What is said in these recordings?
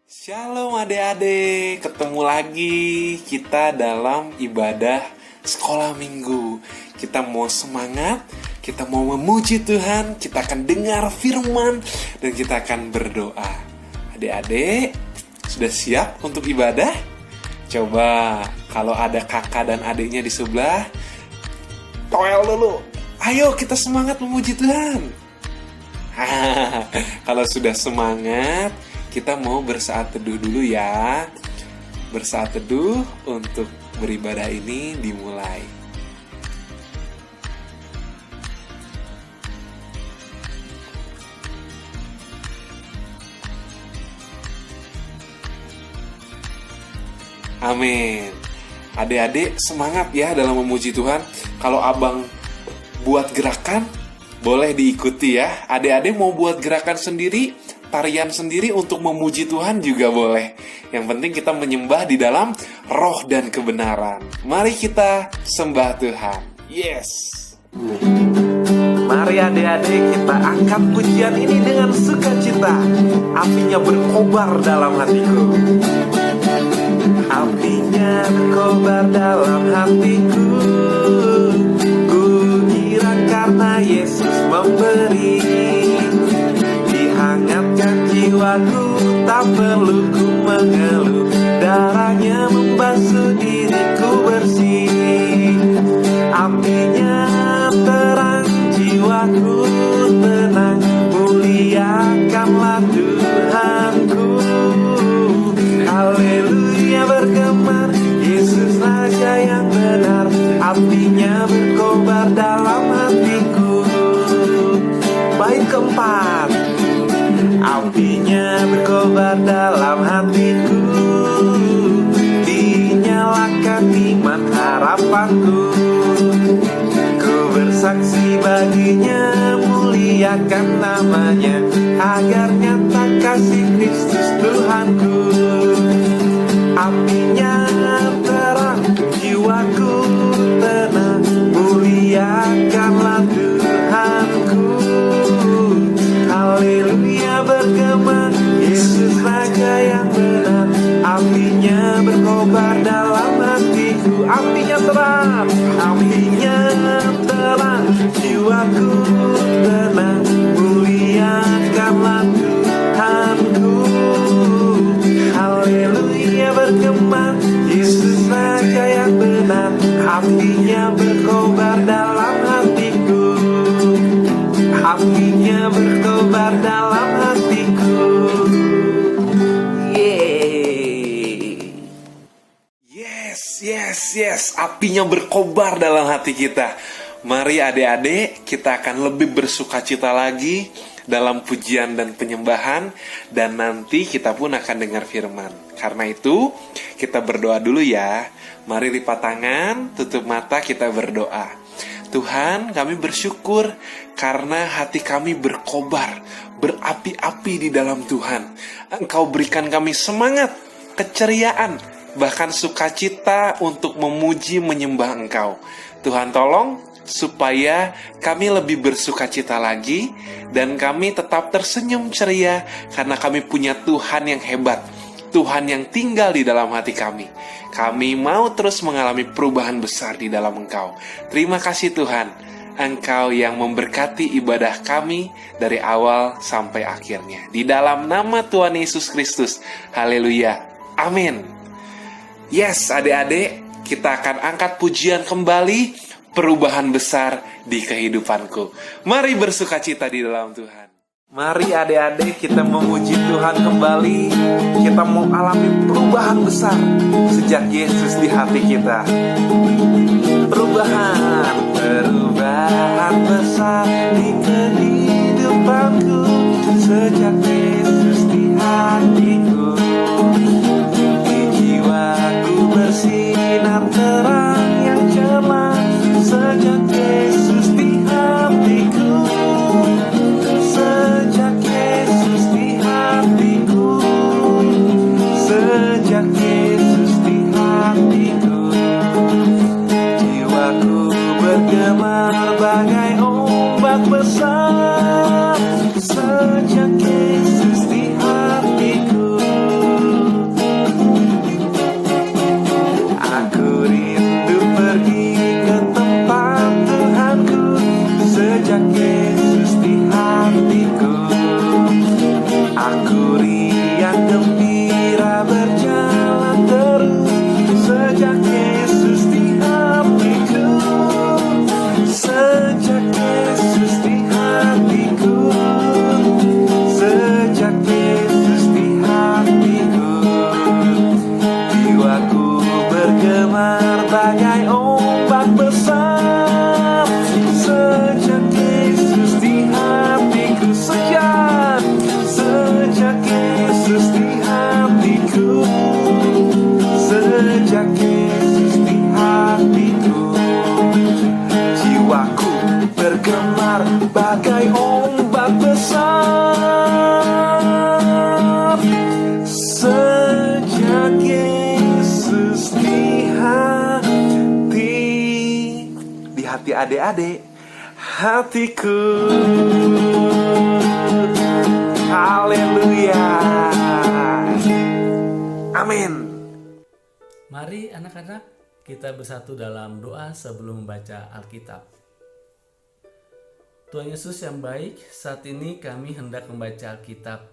Shalom adik-adik, ketemu lagi kita dalam ibadah sekolah minggu. Kita mau semangat, kita mau memuji Tuhan, kita akan dengar firman, dan kita akan berdoa. Adik-adik, sudah siap untuk ibadah? Coba kalau ada kakak dan adiknya di sebelah, toel dulu. Ayo kita semangat memuji Tuhan. Kalau sudah semangat, kita mau bersaat teduh dulu ya. Bersaat teduh untuk beribadah ini dimulai. Amin. Adik-adik semangat ya dalam memuji Tuhan. Kalau abang buat gerakan, boleh diikuti ya. Adik-adik mau buat gerakan sendiri, tarian sendiri untuk memuji Tuhan juga boleh. Yang penting kita menyembah di dalam roh dan kebenaran. Mari kita sembah Tuhan. Yes. Mari adik-adik kita angkat pujian ini dengan sukacita. Apinya berkobar dalam hatiku. Apinya berkobar dalam hatiku. Ku kira karena Yesus memberi, dihangatkan jiwaku, tak perlu ku mengeluh. Darahnya membasuh diriku bersih. Apinya terang, jiwaku tenang. Muliakanlah Tuhanku. Haleluya bergema, Yesus Raja yang benar. Apinya berkobar dalam hatiku. Bait keempat. Apinya berkobar dalam hatiku. Dinyalakan iman harapanku. Ku bersaksi baginya, muliakan namanya, agar nyata kasih Kristus Tuhanku. Apinya terang, jiwaku tenang. Muliakanlah Tuhanku. Haleluya bergema, Yesus Raja yang benar. Apinya berkobar dalam hatiku. Apinya terang, apinya terang. Jiwaku tenang. Muliakanlah Tuhanku. Haleluya bergema, Yesus Raja yang benar. Apinya berkobar dalam hatiku. Apinya berkobar dalam hatiku. Yes. Apinya berkobar dalam hati kita. Mari adik-adik, kita akan lebih bersukacita lagi dalam pujian dan penyembahan. Dan nanti kita pun akan dengar firman. Karena itu, kita berdoa dulu ya. Mari lipat tangan, tutup mata, kita berdoa. Tuhan, kami bersyukur karena hati kami berkobar, berapi-api di dalam Tuhan. Engkau berikan kami semangat, keceriaan, bahkan sukacita untuk memuji menyembah Engkau. Tuhan tolong supaya kami lebih bersukacita lagi dan kami tetap tersenyum ceria karena kami punya Tuhan yang hebat, Tuhan yang tinggal di dalam hati kami. Kami mau terus mengalami perubahan besar di dalam Engkau. Terima kasih Tuhan, Engkau yang memberkati ibadah kami dari awal sampai akhirnya. Di dalam nama Tuhan Yesus Kristus. Haleluya. Amin. Yes, adik-adik, kita akan angkat pujian kembali, perubahan besar di kehidupanku. Mari bersukacita di dalam Tuhan. Mari adik-adik kita memuji Tuhan kembali. Kita mau alami perubahan besar sejak Yesus di hati kita. Perubahan besar di kehidupanku sejak Yesus di hatiku. Di jiwaku bersinar terang yang cemerlang sejak Yesus di hatiku. Sejak Yesus di hatiku. Sejak Yesus di hatiku. Jiwaku bergema bagai ombak besar. Sejak Yesus di hatiku, aku rindu pergi ke tempat Tuhanku. Sejak Yesus di hatiku, aku riang gembira berjalan terus. Sejak Yesus di hatiku, sejak Yesus di hatiku, sejak Yesus di hatiku, jiwaku bergemar bagai ombak besar. Sejak Yesus di hatiku, sejak Yesus di hatiku, sejak Yesus di hatiku, jiwaku bergemar bagai ombak besar. Sejak Yesus di hati adik-adik, hatiku. Haleluya. Amin. Mari anak-anak kita bersatu dalam doa sebelum membaca Alkitab. Tuhan Yesus yang baik, saat ini kami hendak membaca Alkitab.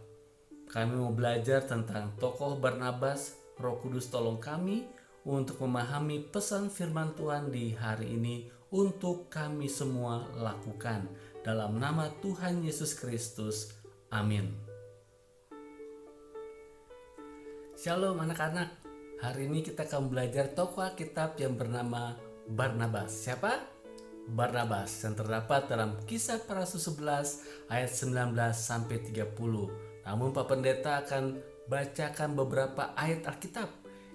Kami mau belajar tentang tokoh Barnabas. Roh Kudus tolong kami untuk memahami pesan firman Tuhan di hari ini untuk kami semua lakukan. Dalam nama Tuhan Yesus Kristus. Amin. Shalom anak-anak. Hari ini kita akan belajar tokoh Alkitab yang bernama Barnabas. Siapa? Barnabas yang terdapat dalam Kisah Para Rasul 11 ayat 19 sampai 30. Namun Pak Pendeta akan bacakan beberapa ayat Alkitab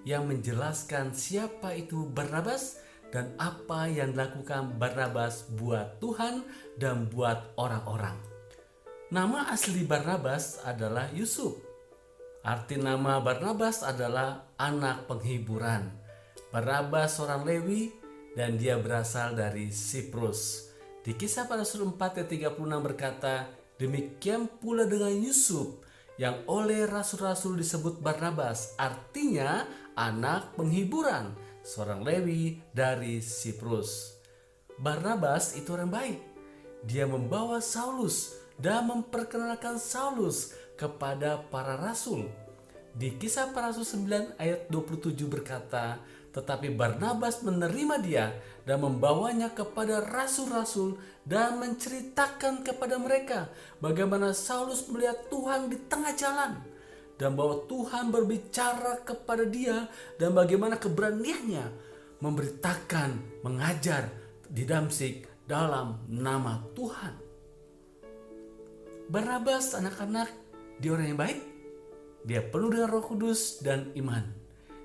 yang menjelaskan siapa itu Barnabas dan apa yang dilakukan Barnabas buat Tuhan dan buat orang-orang. Nama asli Barnabas adalah Yusuf. Arti nama Barnabas adalah anak penghiburan. Barnabas seorang Lewi dan dia berasal dari Siprus. Di Kisah Para Rasul 4 ayat 36 berkata, demikian pula dengan Yusuf yang oleh rasul-rasul disebut Barnabas, artinya anak penghiburan, seorang Lewi dari Siprus. Barnabas itu orang baik. Dia membawa Saulus dan memperkenalkan Saulus kepada para rasul. Di Kisah Para Rasul 9 ayat 27 berkata, tetapi Barnabas menerima dia dan membawanya kepada rasul-rasul dan menceritakan kepada mereka bagaimana Saulus melihat Tuhan di tengah jalan dan bahwa Tuhan berbicara kepada dia dan bagaimana keberaniannya memberitakan, mengajar di Damsyik dalam nama Tuhan. Barnabas anak-anak, dia orang yang baik. Dia penuh dengan Roh Kudus dan iman.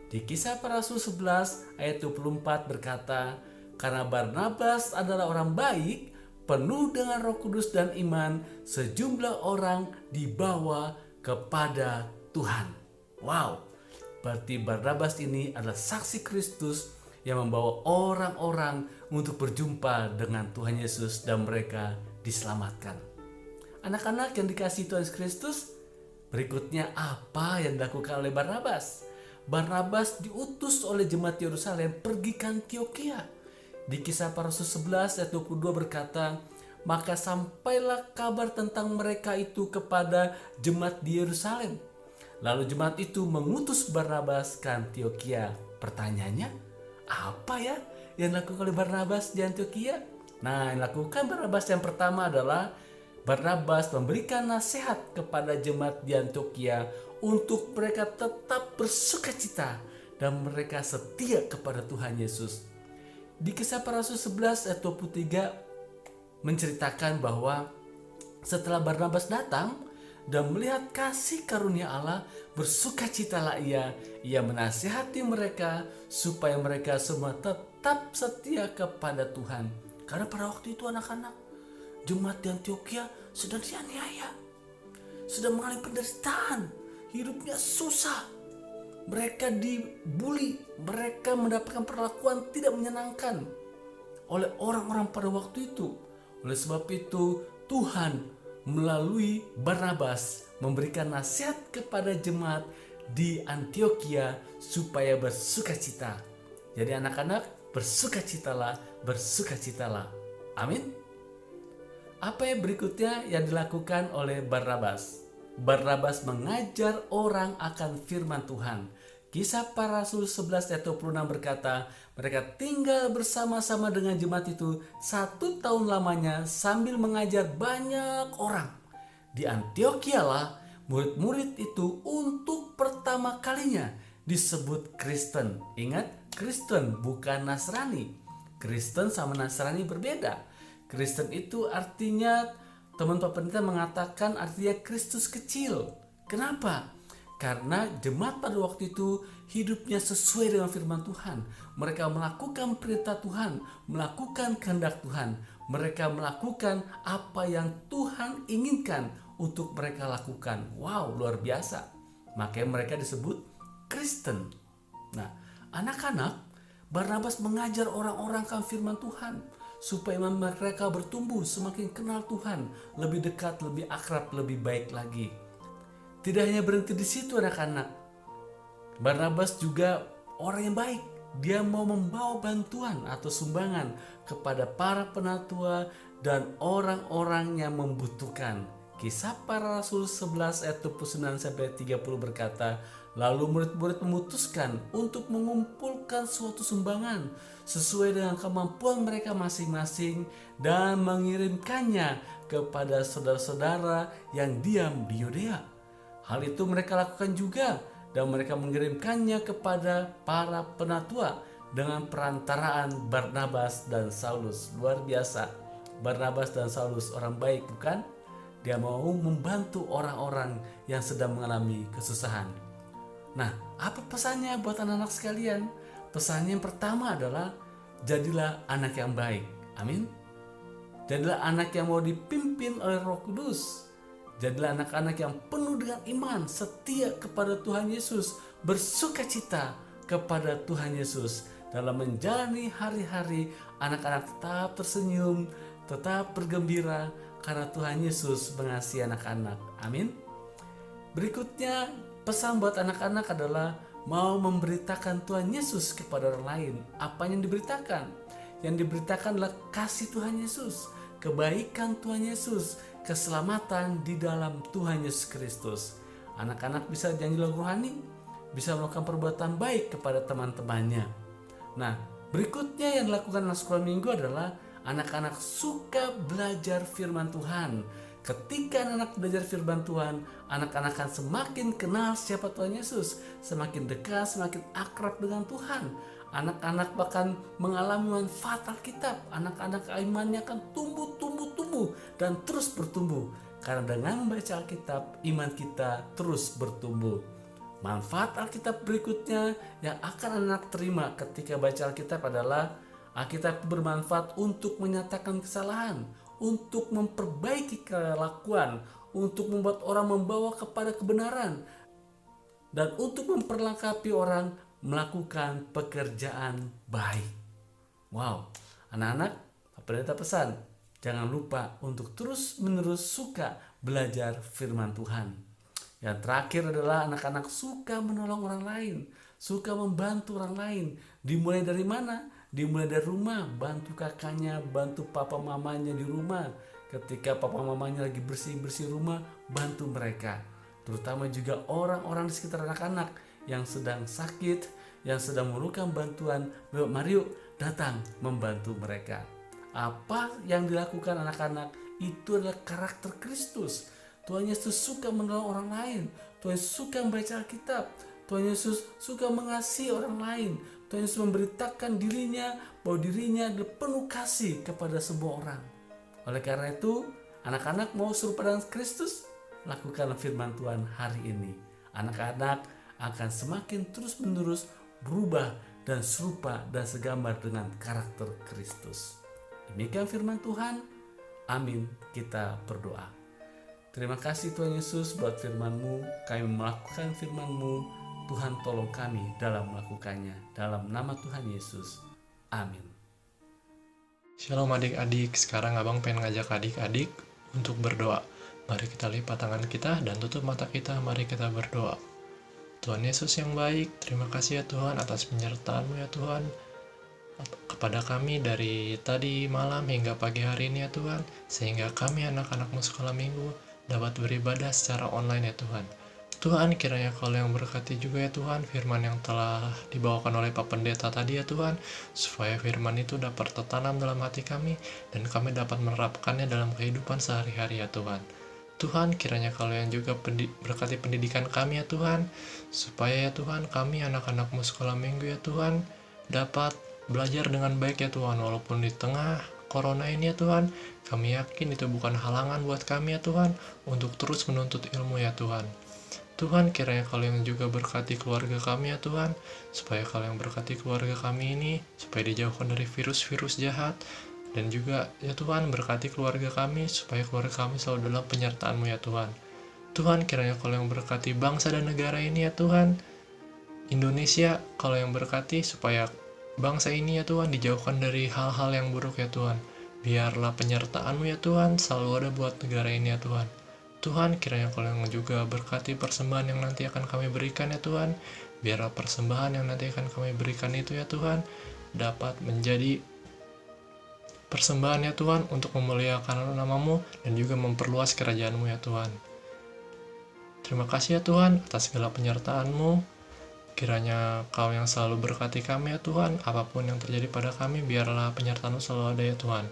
Di Kisah Para Rasul 11 ayat 24 berkata, karena Barnabas adalah orang baik, penuh dengan Roh Kudus dan iman, sejumlah orang dibawa kepada Tuhan. Wow, berarti Barnabas ini adalah saksi Kristus yang membawa orang-orang untuk berjumpa dengan Tuhan Yesus dan mereka diselamatkan. Anak-anak yang dikasihi Tuhan Kristus, berikutnya apa yang dilakukan oleh Barnabas? Barnabas diutus oleh jemaat Yerusalem pergi ke Antiokhia. Di Kisah Para Rasul 11 ayat 22 berkata, maka sampailah kabar tentang mereka itu kepada jemaat di Yerusalem. Lalu jemaat itu mengutus Barnabas ke Antiokhia. Pertanyaannya, apa ya yang dilakukan oleh Barnabas di Antiokhia? Nah, yang dilakukan Barnabas yang pertama adalah Barnabas memberikan nasihat kepada jemaat di Antiokhia untuk mereka tetap bersukacita dan mereka setia kepada Tuhan Yesus. Di Kisah Para Rasul 11 ayat 23 menceritakan bahwa setelah Barnabas datang dan melihat kasih karunia Allah, bersukacitalah ia menasihati mereka supaya mereka semua tetap setia kepada Tuhan. Karena pada waktu itu anak-anak, jemaat di Antiokhia sedang dianiaya, sedang mengalami penderitaan, hidupnya susah, mereka dibuli, mereka mendapatkan perlakuan tidak menyenangkan. oleh orang-orang pada waktu itu. Oleh sebab itu Tuhan melalui Barnabas memberikan nasihat kepada jemaat di Antioquia supaya bersukacita. Jadi anak-anak, bersukacitalah, bersukacitalah. Amin. Apa yang berikutnya yang dilakukan oleh Barnabas? Barnabas mengajar orang akan firman Tuhan. Kisah Para Rasul 11 ayat 26 berkata, mereka tinggal bersama-sama dengan jemaat itu 1 tahun lamanya sambil mengajar banyak orang. Di Antioquia lah murid-murid itu untuk pertama kalinya disebut Kristen. Ingat, Kristen bukan Nasrani. Kristen sama Nasrani berbeda. Kristen itu artinya, teman-teman penelitian mengatakan artinya Kristus kecil. Kenapa? Karena jemaat pada waktu itu hidupnya sesuai dengan firman Tuhan. Mereka melakukan perintah Tuhan, melakukan kehendak Tuhan. Mereka melakukan apa yang Tuhan inginkan untuk mereka lakukan. Wow, luar biasa. Makanya mereka disebut Kristen. Nah, anak-anak, Barnabas mengajar orang-orang akan firman Tuhan supaya mereka bertumbuh semakin kenal Tuhan, lebih dekat, lebih akrab, lebih baik lagi. Tidak hanya berhenti di situ anak-anak. Barnabas juga orang yang baik. Dia mau membawa bantuan atau sumbangan kepada para penatua dan orang-orang yang membutuhkan. Kisah Para Rasul 11 ayat 29 sampai 30 berkata, lalu murid-murid memutuskan untuk mengumpulkan suatu sumbangan sesuai dengan kemampuan mereka masing-masing dan mengirimkannya kepada saudara-saudara yang diam di Yudea. Hal itu mereka lakukan juga dan mereka mengirimkannya kepada para penatua dengan perantaraan Barnabas dan Saulus. Luar biasa. Barnabas dan Saulus orang baik, bukan? Dia mau membantu orang-orang yang sedang mengalami kesusahan. Nah, apa pesannya buat anak-anak sekalian? Pesannya yang pertama adalah jadilah anak yang baik. Amin. Jadilah anak yang mau dipimpin oleh Roh Kudus. Jadilah anak-anak yang penuh dengan iman, setia kepada Tuhan Yesus, bersukacita kepada Tuhan Yesus. Dalam menjalani hari-hari, anak-anak tetap tersenyum, tetap bergembira karena Tuhan Yesus mengasihi anak-anak. Amin. Berikutnya, pesan buat anak-anak adalah mau memberitakan Tuhan Yesus kepada orang lain. Apa yang diberitakan? Yang diberitakan adalah kasih Tuhan Yesus, kebaikan Tuhan Yesus, keselamatan di dalam Tuhan Yesus Kristus. Anak-anak bisa janji lagu rohani, bisa melakukan perbuatan baik kepada teman-temannya. Nah, berikutnya yang dilakukan dalam sekolah minggu adalah anak-anak suka belajar firman Tuhan. Ketika anak-anak belajar firman Tuhan, anak-anak akan semakin kenal siapa Tuhan Yesus, semakin dekat, semakin akrab dengan Tuhan. Anak-anak bahkan mengalami manfaat Alkitab. Anak-anak imannya akan tumbuh dan terus bertumbuh. Karena dengan membaca Alkitab, iman kita terus bertumbuh. Manfaat Alkitab berikutnya yang akan anak terima ketika baca Alkitab adalah Alkitab bermanfaat untuk menyatakan kesalahan, untuk memperbaiki kelakuan, untuk membuat orang membawa kepada kebenaran, dan untuk memperlengkapi orang melakukan pekerjaan baik. Wow, anak-anak, pendeta pesan, jangan lupa untuk terus-menerus suka belajar firman Tuhan. Yang terakhir adalah anak-anak suka menolong orang lain, suka membantu orang lain. Dimulai dari mana? Dimulai dari rumah, bantu kakaknya, bantu papa mamanya di rumah. Ketika papa mamanya lagi bersih-bersih rumah, bantu mereka. Terutama juga orang-orang di sekitar anak-anak yang sedang sakit, yang sedang memerlukan bantuan. Mari yuk datang membantu mereka. Apa yang dilakukan anak-anak itu adalah karakter Kristus. Tuhan Yesus suka menolong orang lain. Tuhan Yesus suka membaca Alkitab. Tuhan Yesus suka mengasihi orang lain. Tuhan Yesus memberitakan dirinya bahwa dirinya adalah penuh kasih kepada semua orang. Oleh karena itu, anak-anak mau serupa dengan Kristus, lakukan firman Tuhan hari ini. Anak-anak akan semakin terus-menerus berubah dan serupa dan segambar dengan karakter Kristus. Demikian firman Tuhan. Amin. Kita berdoa. Terima kasih Tuhan Yesus buat firman-Mu. Kami melakukan firman-Mu. Tuhan tolong kami dalam melakukannya. Dalam nama Tuhan Yesus. Amin. Shalom adik-adik, sekarang abang pengen ngajak adik-adik untuk berdoa. Mari kita lipat tangan kita dan tutup mata kita, mari kita berdoa. Tuhan Yesus yang baik, terima kasih ya Tuhan atas penyertaan-Mu ya Tuhan kepada kami dari tadi malam hingga pagi hari ini ya Tuhan, sehingga kami anak-anak-Mu sekolah minggu dapat beribadah secara online ya Tuhan. Tuhan, kiranya Kau yang berkati juga ya Tuhan firman yang telah dibawakan oleh Pak Pendeta tadi ya Tuhan, supaya firman itu dapat tertanam dalam hati kami dan kami dapat menerapkannya dalam kehidupan sehari-hari ya Tuhan. Tuhan, kiranya Kau yang juga berkati pendidikan kami ya Tuhan, supaya ya Tuhan kami anak-anak-Mu sekolah minggu ya Tuhan dapat belajar dengan baik ya Tuhan, walaupun di tengah corona ini ya Tuhan, kami yakin itu bukan halangan buat kami ya Tuhan untuk terus menuntut ilmu ya Tuhan. Tuhan, kiranya Kau yang juga berkati keluarga kami ya Tuhan, supaya Kau yang berkati keluarga kami ini, supaya dijauhkan dari virus-virus jahat, dan juga ya Tuhan berkati keluarga kami, supaya keluarga kami selalu dalam penyertaan-Mu ya Tuhan. Tuhan, kiranya Kau yang berkati bangsa dan negara ini ya Tuhan, Indonesia, Kau yang berkati supaya bangsa ini ya Tuhan dijauhkan dari hal-hal yang buruk ya Tuhan. Biarlah penyertaan-Mu ya Tuhan selalu ada buat negara ini ya Tuhan. Tuhan, kiranya Kau yang juga berkati persembahan yang nanti akan kami berikan ya Tuhan. Biarlah persembahan yang nanti akan kami berikan itu ya Tuhan dapat menjadi persembahan ya Tuhan untuk memuliakan nama-Mu dan juga memperluas kerajaan-Mu ya Tuhan. Terima kasih ya Tuhan atas segala penyertaan-Mu. Kiranya Kau yang selalu berkati kami ya Tuhan, apapun yang terjadi pada kami, biarlah penyertaan-Mu selalu ada ya Tuhan.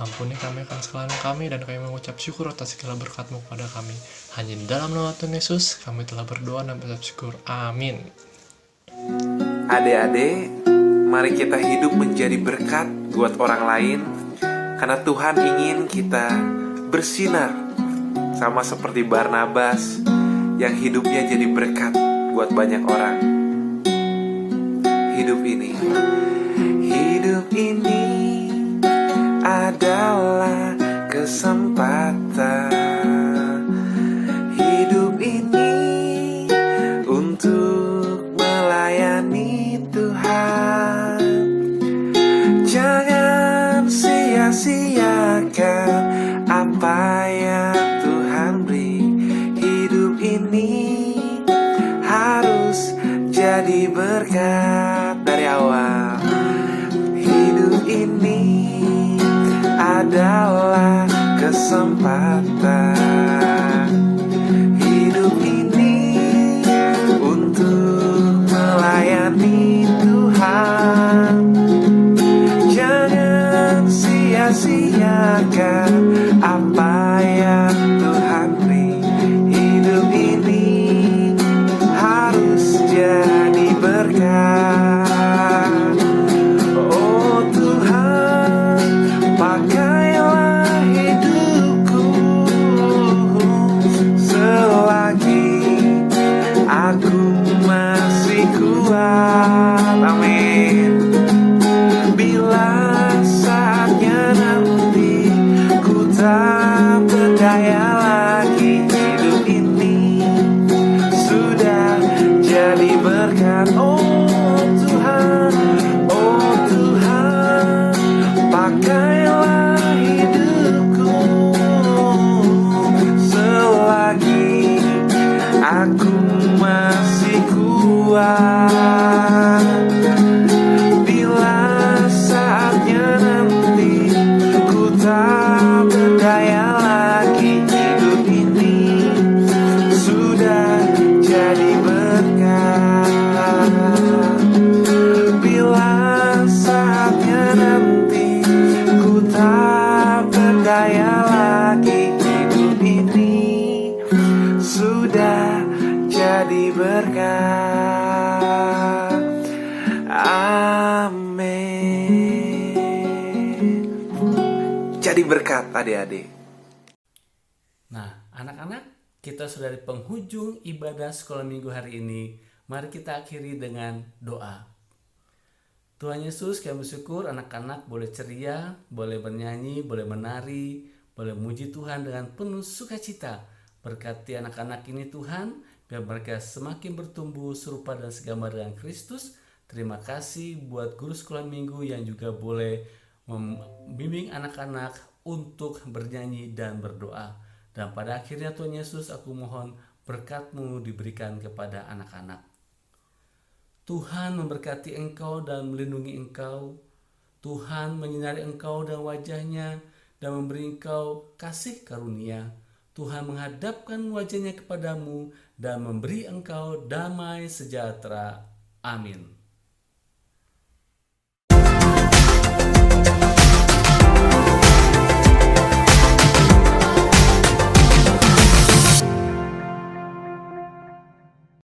Ampuni kami akan kesalahan kami, dan kami mengucap syukur atas segala berkat-Mu kepada kami. Hanya di dalam nama Tuhan Yesus, kami telah berdoa dan mengucap syukur. Amin. Adik-adik, mari kita hidup menjadi berkat buat orang lain, karena Tuhan ingin kita bersinar, sama seperti Barnabas yang hidupnya jadi berkat buat banyak orang. Hidup ini adalah kesempatan. Hidup ini untuk melayani Tuhan. Jangan sia-siakan apa yang Tuhan beri. Hidup ini harus jadi berkat dari awal. Hidup ini adalah kesempatan. Hidup ini untuk melayani Tuhan. Jangan sia-siakan apa yang Tuhan beri. Hidup ini harus jadi berkat. Oh Tuhan, pakailah hidupku selagi aku masih kuat. Amin. Bila saatnya nanti ku tak berdaya lagi, hidup ini sudah jadi berkat. Oh Tuhan, pakailah hidupku selagi aku masih kuat. Bila saatnya nanti ku tak berdaya lagi, hidup ini sudah jadi berkat. Bila saatnya nanti ku tak berdaya lagi, hidup ini sudah jadi berkat. Amin. Jadi berkat adik-adik. Nah, anak-anak, kita sudah di penghujung ibadah sekolah minggu hari ini. Mari kita akhiri dengan doa. Tuhan Yesus, kami bersyukur anak-anak boleh ceria, boleh bernyanyi, boleh menari, boleh memuji Tuhan dengan penuh sukacita. Berkati anak-anak ini Tuhan, biar mereka semakin bertumbuh serupa dan segambar dengan Kristus. Terima kasih buat guru sekolah minggu yang juga boleh membimbing anak-anak untuk bernyanyi dan berdoa. Dan pada akhirnya Tuhan Yesus, aku mohon berkat-Mu diberikan kepada anak-anak. Tuhan memberkati engkau dan melindungi engkau. Tuhan menyinari engkau dan wajahnya dan memberi engkau kasih karunia. Tuhan menghadapkan wajahnya kepadamu dan memberi engkau damai sejahtera. Amin.